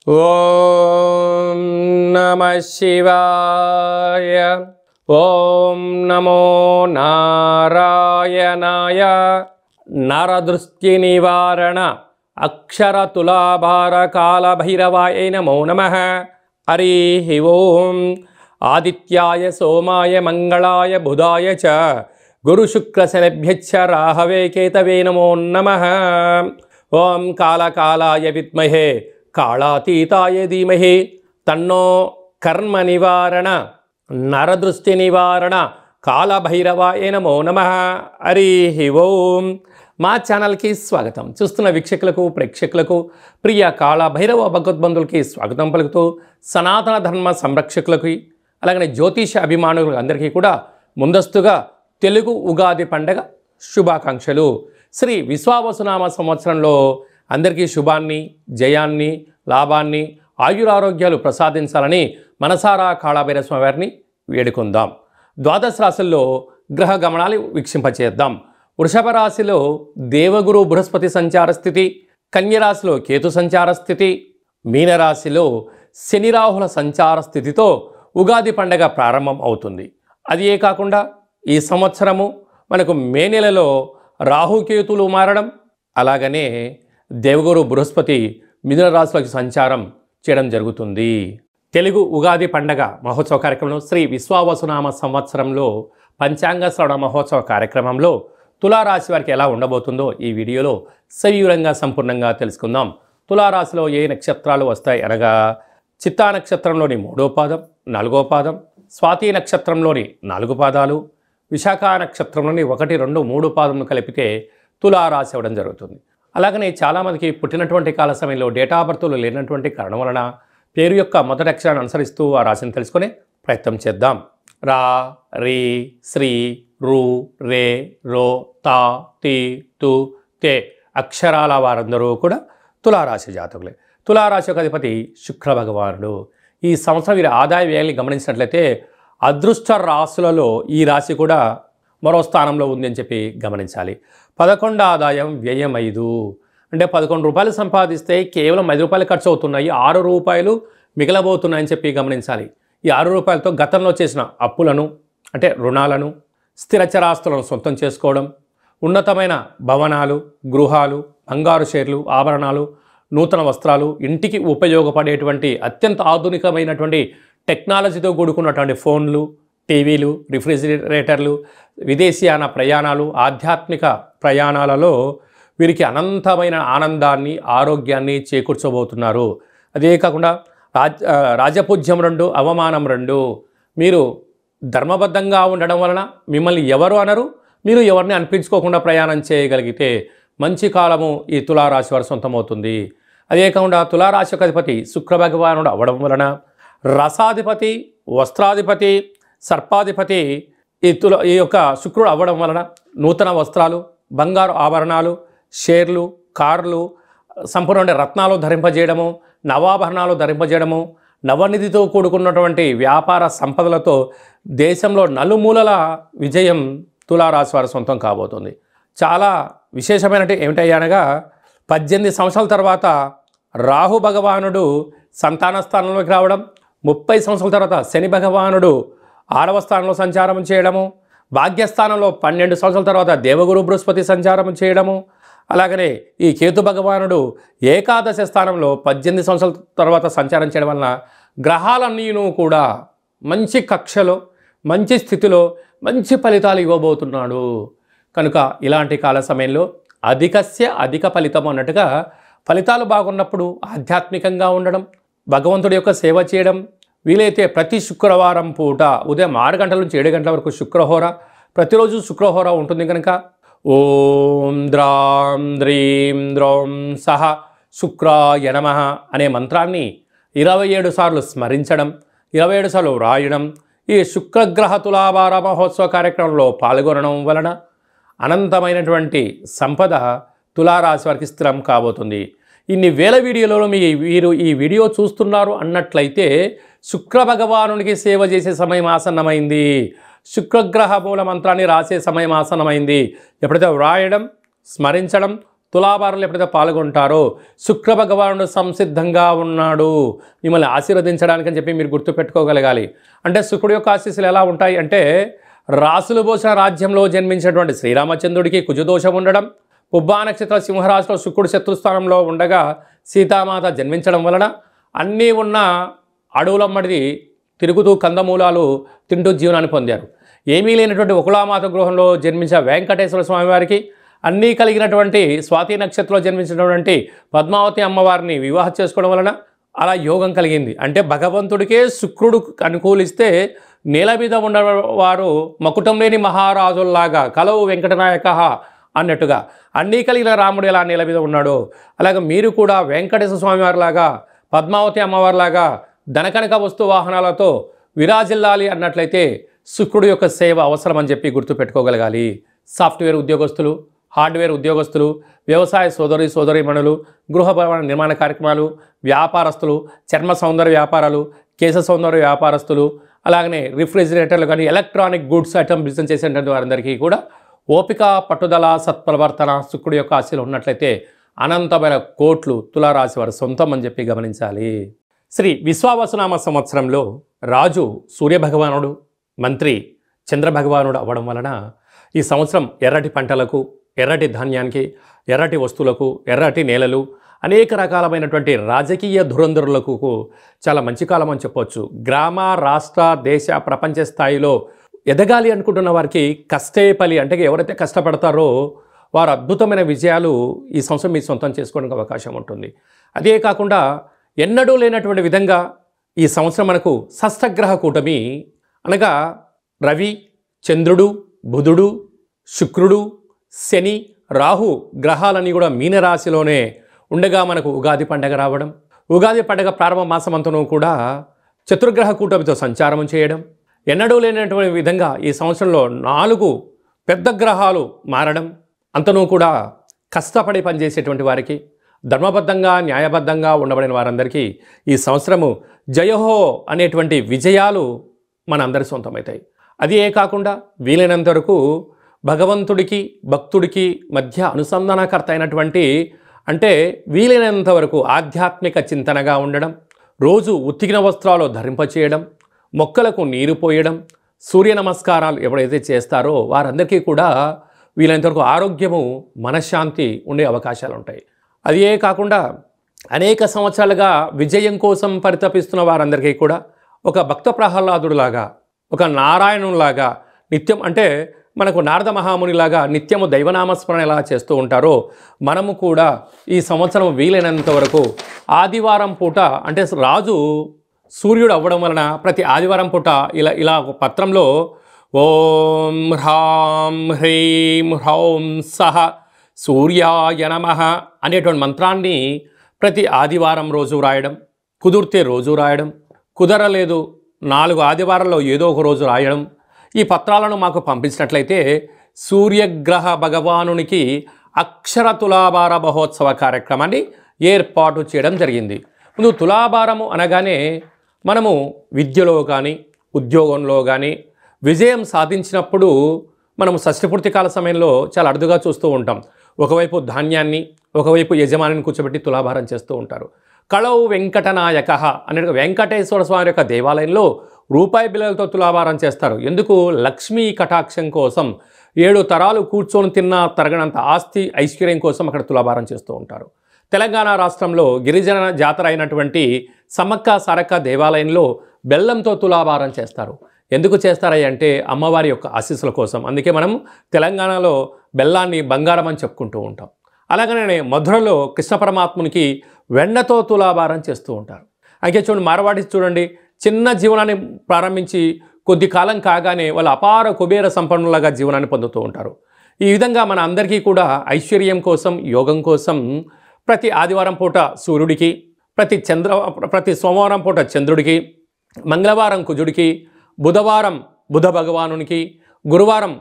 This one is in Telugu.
ఓం నమః శివాయ. ఓం నమో నారాయణాయ. నరదృష్టి నివారణ అక్షర తులాభార కాల భైరవాయ నమో నమః. హరి ఓం. ఆదిత్యాయ సోమాయ మంగళాయ బుధాయ చ గురు శుక్ర శనిభ్యశ్చ రాహవే కేతవే నమో నమః. ఓం కాళకాలాయ విద్మహే కాళాతీతాయ ధీమహి తన్నో కర్మ నివారణ నరదృష్టి నివారణ కాళభైరవాయ నమో నమః. హరి ఓం. మా ఛానల్కి స్వాగతం. చూస్తున్న వీక్షకులకు ప్రేక్షకులకు ప్రియ కాళభైరవ భగవద్బంధులకి స్వాగతం పలుకుతూ సనాతన ధర్మ సంరక్షకులకి అలాగనే జ్యోతిష అభిమానులకు అందరికీ కూడా ముందస్తుగా తెలుగు ఉగాది పండగ శుభాకాంక్షలు. శ్రీ విశ్వావసునామ సంవత్సరంలో అందరికీ శుభాన్ని, జయాన్ని, లాభాన్ని, ఆయురారోగ్యాలు ప్రసాదించాలని మనసారా కాళభైరవ స్వామి వారిని వేడుకుందాం. ద్వాదశ రాశుల్లో గ్రహ గమనాలు వీక్షింపచేద్దాం. వృషభ రాశిలో దేవగురు బృహస్పతి సంచార స్థితి, కన్యరాశిలో కేతు సంచార స్థితి, మీనరాశిలో శని రాహుల సంచార స్థితితో ఉగాది పండగ ప్రారంభం అవుతుంది. అదే కాకుండా ఈ సంవత్సరము మనకు మే నెలలో రాహుకేతులు మారడం, అలాగనే దేవగురు బృహస్పతి మిథున రాశిలోకి సంచారం చేయడం జరుగుతుంది. తెలుగు ఉగాది పండగ మహోత్సవ కార్యక్రమంలో శ్రీ విశ్వావసునామ సంవత్సరంలో పంచాంగ శ్రవణ మహోత్సవ కార్యక్రమంలో తులారాశి వారికి ఎలా ఉండబోతుందో ఈ వీడియోలో సవివరంగా సంపూర్ణంగా తెలుసుకుందాం. తులారాశిలో ఏ నక్షత్రాలు వస్తాయి అనగా చిత్తా నక్షత్రంలోని 3వ పాదం, 4వ పాదం, స్వాతి నక్షత్రంలోని 4 పాదాలు, విశాఖ నక్షత్రంలోని 1, 2, 3 పాదములు కలిపితే తులారాశి అవ్వడం జరుగుతుంది. అలాగనే చాలామందికి పుట్టినటువంటి కాల సమయంలో డేటా ఆఫ్ బర్త్లు లేనటువంటి కారణం వలన పేరు యొక్క మొదటి అక్షరాన్ని అనుసరిస్తూ ఆ రాశిని తెలుసుకునే ప్రయత్నం చేద్దాం. రా, రీ, శ్రీ, రు, రే, రో, తా, తి, తు, తే అక్షరాల వారందరూ కూడా తులారాశి జాతకులే. తులారాశి యొక్క అధిపతి శుక్ర భగవానుడు. ఈ సంవత్సరం వీరి ఆదాయ వ్యయాన్ని గమనించినట్లయితే అదృష్ట రాశులలో ఈ రాశి కూడా మరో స్థానంలో ఉంది అని చెప్పి గమనించాలి. 11 ఆదాయం, వ్యయం 5. అంటే 11 రూపాయలు సంపాదిస్తే కేవలం 5 రూపాయలు ఖర్చు అవుతున్నాయి, 6 రూపాయలు మిగలబోతున్నాయని చెప్పి గమనించాలి. ఈ 6 రూపాయలతో గతంలో చేసిన అప్పులను అంటే రుణాలను, స్థిరచరాస్తులను సొంతం చేసుకోవడం, ఉన్నతమైన భవనాలు, గృహాలు, బంగారు షేర్లు, ఆభరణాలు, నూతన వస్త్రాలు, ఇంటికి ఉపయోగపడేటువంటి అత్యంత ఆధునికమైనటువంటి టెక్నాలజీతో కూడుకున్నటువంటి ఫోన్లు, టీవీలు, రిఫ్రిజిరేటర్లు, విదేశీయాన ప్రయాణాలు, ఆధ్యాత్మిక ప్రయాణాలలో వీరికి అనంతమైన ఆనందాన్ని, ఆరోగ్యాన్ని చేకూర్చబోతున్నారు. అదే కాకుండా రాజపూజ్యం 2, అవమానం 2. మీరు ధర్మబద్ధంగా ఉండడం వలన మిమ్మల్ని ఎవరు అనరు, మీరు ఎవరిని అనిపించుకోకుండా ప్రయాణం చేయగలిగితే మంచి కాలము ఈ తులారాశి వారు సొంతమవుతుంది. అదే కాకుండా తులారాశి యొక్క అధిపతి శుక్ర భగవానుడు అవ్వడం వలన రసాధిపతి, వస్త్రాధిపతి, సర్పాధిపతి ఈ యొక్క శుక్రుడు అవ్వడం వలన నూతన వస్త్రాలు, బంగారు ఆభరణాలు, షేర్లు, కార్లు, సంపూర్ణ రత్నాలు ధరింపజేయడము, నవాభరణాలు ధరింపజేయడము, నవనిధితో కూడుకున్నటువంటి వ్యాపార సంపదలతో దేశంలో నలుమూలల విజయం తులారాశి వారి సొంతం కాబోతుంది. చాలా విశేషమైనటి ఏమిటయ్యనగా 18 సంవత్సరాల తర్వాత రాహు భగవానుడు సంతాన స్థానంలోకి రావడం, 30 సంవత్సరాల తర్వాత శని భగవానుడు 6వ స్థానంలో సంచారం చేయడము, భాగ్యస్థానంలో 12 సంవత్సరాల తర్వాత దేవగురు బృహస్పతి సంచారం చేయడము, అలాగనే ఈ కేతు భగవానుడు ఏకాదశ స్థానంలో 18 సంవత్సరాల తర్వాత సంచారం చేయడం వలన గ్రహాలన్నీ కూడా మంచి కక్షలో, మంచి స్థితిలో మంచి ఫలితాలు ఇవ్వబోతున్నాడు. కనుక ఇలాంటి కాల సమయంలో అధికస్య అధిక ఫలితం అన్నట్టుగా ఫలితాలు బాగున్నప్పుడు ఆధ్యాత్మికంగా ఉండడం, భగవంతుడి యొక్క సేవ చేయడం, వీలైతే ప్రతి శుక్రవారం పూట ఉదయం 6 గంటల నుంచి 7 గంటల వరకు శుక్రహోర, ప్రతిరోజు శుక్రహోర ఉంటుంది కనుక ఓం ద్రాం ద్రీం ద్రౌం సహ శుక్రాయ నమః అనే మంత్రాన్ని 27 సార్లు స్మరించడం, 27 సార్లు వ్రాయడం, ఈ శుక్రగ్రహ తులాభార మహోత్సవ కార్యక్రమంలో పాల్గొనడం వలన అనంతమైనటువంటి సంపద తులారాశి వారికి స్థిరం కాబోతుంది. ఇన్ని వేల వీడియోలలో మీరు ఈ వీడియో చూస్తున్నారు అన్నట్లయితే శుక్ర భగవానునికి సేవ చేసే సమయం ఆసన్నమైంది, శుక్రగ్రహ మూల మంత్రాన్ని రాసే సమయం ఆసన్నమైంది. ఎప్పుడైతే వ్రాయడం, స్మరించడం, తులాభారంలో ఎప్పుడైతే పాల్గొంటారో శుక్ర భగవానుడు సంసిద్ధంగా ఉన్నాడు మిమ్మల్ని ఆశీర్వదించడానికి అని చెప్పి మీరు గుర్తుపెట్టుకోగలగాలి. అంటే శుక్రుడి యొక్క ఆశీస్సులు ఎలా ఉంటాయి అంటే రాసులు పోసిన రాజ్యంలో జన్మించినటువంటి శ్రీరామచంద్రుడికి కుజదోషం ఉండడం, పుబ్బా నక్షత్ర సింహరాశిలో శుక్రుడు శత్రుస్థానంలో ఉండగా సీతామాత జన్మించడం వలన అన్నీ ఉన్న అడవులమ్మడిది తిరుగుతూ కందమూలాలు తింటూ జీవనాన్ని పొందారు. ఏమీ లేనటువంటి ఒకలామాత గృహంలో జన్మించిన వెంకటేశ్వర స్వామి వారికి అన్నీ కలిగినటువంటి స్వాతి నక్షత్రంలో జన్మించినటువంటి పద్మావతి అమ్మవారిని వివాహం చేసుకోవడం వలన అలా యోగం కలిగింది. అంటే భగవంతుడికే శుక్రుడు అనుకూలిస్తే నేల మీద ఉన్నవారు మకుటం లేని మహారాజుల్లాగా కలవు వెంకటనాయక అన్నట్టుగా అన్నీ కలిగిన రాముడు ఎలా నేల మీద ఉన్నాడో అలాగే మీరు కూడా వెంకటేశ్వర స్వామి వారిలాగా పద్మావతి అమ్మవారిలాగా ధనకనక వస్తు వాహనాలతో విరాజిల్లాలి అన్నట్లయితే శుక్రుడు యొక్క సేవ అవసరం అని చెప్పి గుర్తుపెట్టుకోగలగాలి. సాఫ్ట్వేర్ ఉద్యోగస్తులు, హార్డ్వేర్ ఉద్యోగస్తులు, వ్యవసాయ సోదరీమణులు, గృహ భవన నిర్మాణ కార్యక్రమాలు, వ్యాపారస్తులు, చర్మ సౌందర్య వ్యాపారాలు, కేశ సౌందర్య వ్యాపారస్తులు, అలాగనే రిఫ్రిజిరేటర్లు కానీ ఎలక్ట్రానిక్ గూడ్స్ ఐటమ్ బిజినెస్ చేసేటువంటి వారందరికీ కూడా ఓపిక, పట్టుదల, సత్ప్రవర్తన శుక్రుడి యొక్క ఆశీలు ఉన్నట్లయితే అనంతమైన కోట్లు తులారాశి వారు సొంతం అని చెప్పి గమనించాలి. శ్రీ విశ్వావసునామ సంవత్సరంలో రాజు సూర్యభగవానుడు, మంత్రి చంద్రభగవానుడు అవ్వడం వలన ఈ సంవత్సరం ఎర్రటి పంటలకు, ఎర్రటి ధాన్యానికి, ఎర్రటి వస్తువులకు, ఎర్రటి నేలలు, అనేక రకాలమైనటువంటి రాజకీయ ధురంధరులకు చాలా మంచి కాలం అని చెప్పవచ్చు. గ్రామ, రాష్ట్ర, దేశ, ప్రపంచ స్థాయిలో ఎదగాలి అనుకుంటున్న వారికి కష్టే ఫలి అంటే ఎవరైతే కష్టపడతారో వారు అద్భుతమైన విజయాలు ఈ సంవత్సరం మీ సొంతం చేసుకోవడానికి అవకాశం ఉంటుంది. అదే కాకుండా ఎన్నడూ లేనటువంటి విధంగా ఈ సంవత్సరం మనకు షష్ఠగ్రహ కూటమి అనగా రవి, చంద్రుడు, బుధుడు, శుక్రుడు, శని, రాహు గ్రహాలన్నీ కూడా మీనరాశిలోనే ఉండగా మనకు ఉగాది పండగ రావడం, ఉగాది పండగ ప్రారంభ మాసమంతను కూడా చతుర్గ్రహ కూటమితో సంచారం చేయడం, ఎన్నడూ లేనటువంటి విధంగా ఈ సంవత్సరంలో 4 పెద్ద గ్రహాలు మారడం, అంతనూ కూడా కష్టపడి పనిచేసేటువంటి వారికి, ధర్మబద్ధంగా న్యాయబద్ధంగా ఉండబడిన వారందరికీ ఈ సంవత్సరము జయహో అనేటువంటి విజయాలు మనందరి సొంతమవుతాయి. అది కాకుండా వీలైనంత వరకు భగవంతుడికి భక్తుడికి మధ్య అనుసంధానకర్త అయినటువంటి అంటే వీలైనంత వరకు ఆధ్యాత్మిక చింతనగా ఉండడం, రోజు ఉతికిన వస్త్రాలు ధరింపచేయడం, మొక్కలకు నీరు పోయడం, సూర్య నమస్కారాలు ఎవరైతే చేస్తారో వారందరికీ కూడా వీలైనంత వరకు ఆరోగ్యము, మనశ్శాంతి ఉండే అవకాశాలు ఉంటాయి. అదే కాకుండా అనేక సంవత్సరాలుగా విజయం కోసం పరితపిస్తున్న వారందరికీ కూడా ఒక భక్త ప్రహ్లాదుడిలాగా, ఒక నారాయణులాగా నిత్యం అంటే మనకు నారద మహామునిలాగా నిత్యము దైవనామస్మరణ ఎలా చేస్తూ ఉంటారో మనము కూడా ఈ సంవత్సరం వీలైనంత వరకు ఆదివారం పూట అంటే రాజు సూర్యుడు అవ్వడం వలన ప్రతి ఆదివారం పూట ఇలా ఒక పత్రంలో ఓం హ్రాం హ్రీం హ్రౌం సహ సూర్యాయ నమః అనేటువంటి మంత్రాన్ని ప్రతి ఆదివారం రోజు రాయడం, కుదిరితే రోజు రాయడం, కుదరలేదు 4 ఆదివారాల్లో ఏదో ఒక రోజు రాయడం, ఈ పత్రాలను మాకు పంపించినట్లయితే సూర్యగ్రహ భగవానునికి అక్షర తులాభార మహోత్సవ కార్యక్రమాన్ని ఏర్పాటు చేయడం జరిగింది. ముందు తులాభారము అనగానే మనము విద్యలో కానీ ఉద్యోగంలో కానీ విజయం సాధించినప్పుడు మనము షష్ఠపూర్తి కాల సమయంలో చాలా అరుదుగా చూస్తూ ఉంటాం. ఒకవైపు ధాన్యాన్ని, ఒకవైపు యజమానిని కూర్చోబెట్టి తులాభారం చేస్తూ ఉంటారు. కళవు వెంకటనాయక అనే వెంకటేశ్వర స్వామి యొక్క దేవాలయంలో రూపాయి బిళ్ళలతో తులాభారం చేస్తారు. ఎందుకు? లక్ష్మీ కటాక్షం కోసం 7 తరాలు కూర్చొని తిన్నా తరగనంత ఆస్తి ఐశ్వర్యం కోసం అక్కడ తులాభారం చేస్తూ ఉంటారు. తెలంగాణ రాష్ట్రంలో గిరిజన జాతర అయినటువంటి సమ్మక్క సారక్క దేవాలయంలో బెల్లంతో తులాభారం చేస్తారు. ఎందుకు చేస్తారంటే అమ్మవారి యొక్క ఆశీస్సుల కోసం. అందుకే మనం తెలంగాణలో బెల్లాన్ని బంగారం అని చెప్పుకుంటూ ఉంటాం. అలాగనే మధురలో కృష్ణ పరమాత్మునికి వెన్నతో తులాభారం చేస్తూ ఉంటారు. అయితే చూడండి, మార్వాడి చూడండి, చిన్న జీవనాన్ని ప్రారంభించి కొద్ది కాలం కాగానే వాళ్ళు అపార కుబేర సంపన్నులుగా జీవనాన్ని పొందుతూ ఉంటారు. ఈ విధంగా మన అందరికీ కూడా ఐశ్వర్యం కోసం, యోగం కోసం ప్రతి ఆదివారం పూట సూర్యుడికి, ప్రతి సోమవారం పూట చంద్రుడికి, మంగళవారం కుజుడికి, బుధవారం బుధ భగవానునికి, గురువారం